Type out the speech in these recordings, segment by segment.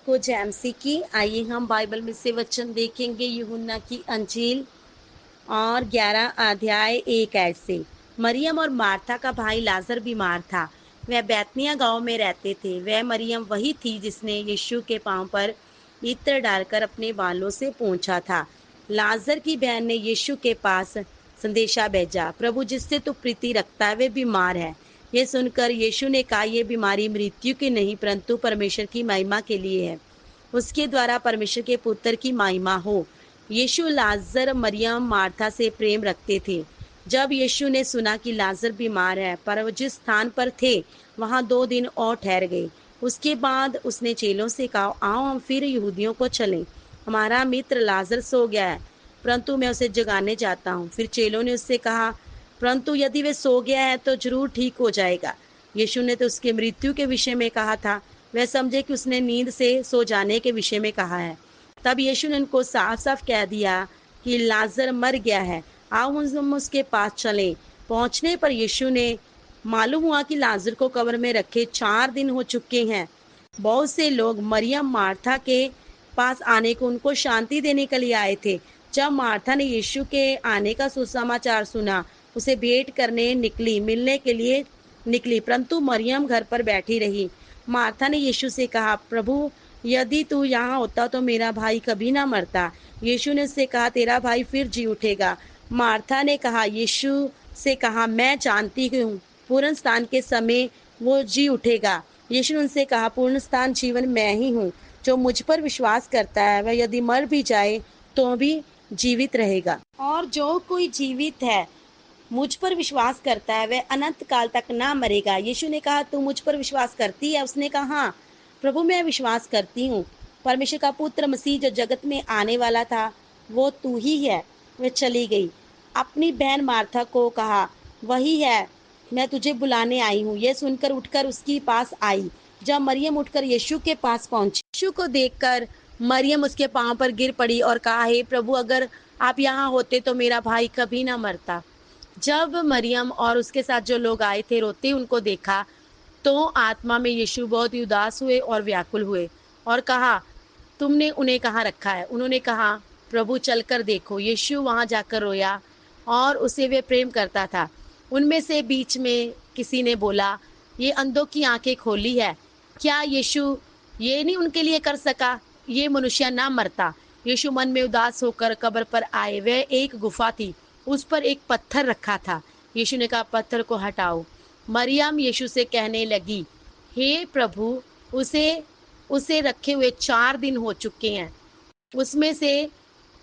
को जैमसी की। आइए हम बाइबल में से वचन देखेंगे यूहन्ना की अंजील और 11 अध्याय 1 ऐड से। मरियम और मार्था का भाई लाजर बीमार था। वह बैतनिया गांव में रहते थे। वह मरियम वही थी जिसने यीशु के पांव पर इत्र डालकर अपने बालों से पोंछा था। लाजर की बहन ने यीशु के पास संदेशा भेजा, प्रभु जिससे तू प्रीति रखता है वे बीमार है। ये सुनकर यीशु ने कहा, ये बीमारी मृत्यु की नहीं परंतु परमेश्वर की महिमा के लिए है, उसके द्वारा परमेश्वर के पुत्र की महिमा हो। यीशु लाजर मरियम मार्था से प्रेम रखते थे। जब यीशु ने सुना कि लाजर बीमार है पर वो जिस स्थान पर थे वहां 2 दिन और ठहर गए। उसके बाद उसने चेलों से कहा, आओ हम फिर यहूदियों को चलें। हमारा मित्र लाजर सो गया है परंतु मैं उसे जगाने जाता हूँ। फिर चेलों ने उससे कहा, परंतु यदि वे सो गया है तो जरूर ठीक हो जाएगा। यीशु ने तो उसके मृत्यु के विषय में कहा था। वह समझे कि उसने नींद से सो जाने के विषय में कहा है। तब यीशु ने उनको साफ साफ कह दिया कि लाजर मर गया है, आओ हम उसके पास चलें। पहुंचने पर यीशु ने मालूम हुआ कि लाजर को कब्र में रखे 4 दिन हो चुके हैं। बहुत से लोग मरियम मार्था के पास आने को उनको शांति देने के लिए आए थे। जब मार्था ने यीशु के आने का सुसमाचार सुना, उसे भेंट करने निकली, मिलने के लिए निकली, परंतु मरियम घर पर बैठी रही। मार्था ने यीशु से कहा, प्रभु यदि तू यहाँ होता तो मेरा भाई कभी ना मरता। यीशु ने उससे कहा, तेरा भाई फिर जी उठेगा। मार्था ने कहा, यीशु से कहा, मैं जानती हूँ पूर्ण स्थान के समय वो जी उठेगा। यीशु ने उनसे कहा, पूर्ण स्थान जीवन मैं ही हूँ। जो मुझ पर विश्वास करता है वह यदि मर भी जाए तो भी जीवित रहेगा, और जो कोई जीवित है मुझ पर विश्वास करता है वह अनंत काल तक ना मरेगा। यीशु ने कहा, तू मुझ पर विश्वास करती है? उसने कहा, हाँ प्रभु मैं विश्वास करती हूँ, परमेश्वर का पुत्र मसीह जो जगत में आने वाला था वो तू ही है। वह चली गई, अपनी बहन मार्था को कहा, वही है, मैं तुझे बुलाने आई हूँ। यह सुनकर उठकर उसके पास आई। जब मरियम उठकर यीशु के पास पहुंची, यीशु को देखकर मरियम उसके पांव पर गिर पड़ी और कहा, हे प्रभु अगर आप यहाँ होते तो मेरा भाई कभी ना मरता। जब मरियम और उसके साथ जो लोग आए थे रोते उनको देखा तो आत्मा में यीशु बहुत ही उदास हुए और व्याकुल हुए और कहा, तुमने उन्हें कहाँ रखा है? उन्होंने कहा, प्रभु चलकर देखो। यीशु वहां जाकर रोया और उसे वे प्रेम करता था। उनमें से बीच में किसी ने बोला, ये अंधों की आंखें खोली है। क्या यीशु ये नहीं उनके लिए कर सका? ये मनुष्य ना मरता। यीशु मन में उदास होकर कब्र पर आए। वह एक गुफा थी, उस पर एक पत्थर रखा था। यीशु ने कहा, पत्थर को हटाओ। मरियम यीशु से कहने लगी, हे प्रभु उसे उसे रखे हुए 4 दिन हो चुके हैं, उसमें से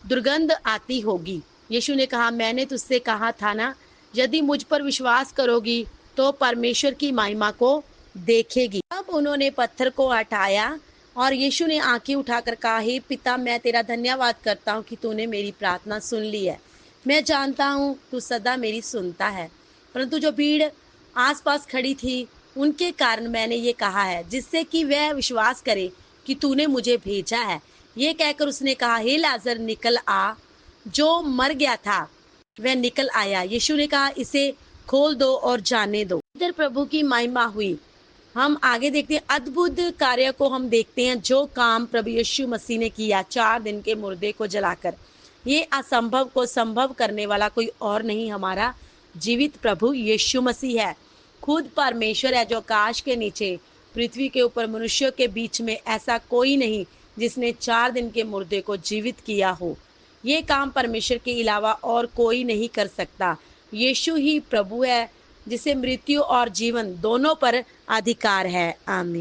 दुर्गंध आती होगी। यीशु ने कहा, मैंने तुझसे कहा था ना, यदि मुझ पर विश्वास करोगी तो परमेश्वर की महिमा को देखेगी। अब उन्होंने पत्थर को हटाया और यीशु ने आंखें उठाकर कहा, हे पिता मैं तेरा धन्यवाद करता हूँ कि तूने मेरी प्रार्थना सुन ली है। मैं जानता हूँ तू सदा मेरी सुनता है, परंतु जो भीड़ आसपास खड़ी थी उनके कारण मैंने ये कहा है, जिससे कि वह विश्वास करे कि तूने मुझे भेजा है। ये कहकर उसने कहा, हे लाजर निकल आ। जो मर गया था वह निकल आया। यीशु ने कहा, इसे खोल दो और जाने दो। इधर प्रभु की महिमा हुई। हम आगे देखते हैं, अद्भुत कार्य को हम देखते हैं जो काम प्रभु यीशु मसीह ने किया 4 दिन के मुर्दे को जलाकर। ये असंभव को संभव करने वाला कोई और नहीं, हमारा जीवित प्रभु यीशु मसीह है। खुद परमेश्वर है जो आकाश के नीचे पृथ्वी के ऊपर मनुष्यों के बीच में ऐसा कोई नहीं जिसने 4 दिन के मुर्दे को जीवित किया हो। ये काम परमेश्वर के अलावा और कोई नहीं कर सकता। यीशु ही प्रभु है जिसे मृत्यु और जीवन दोनों पर अधिकार है। आमीन।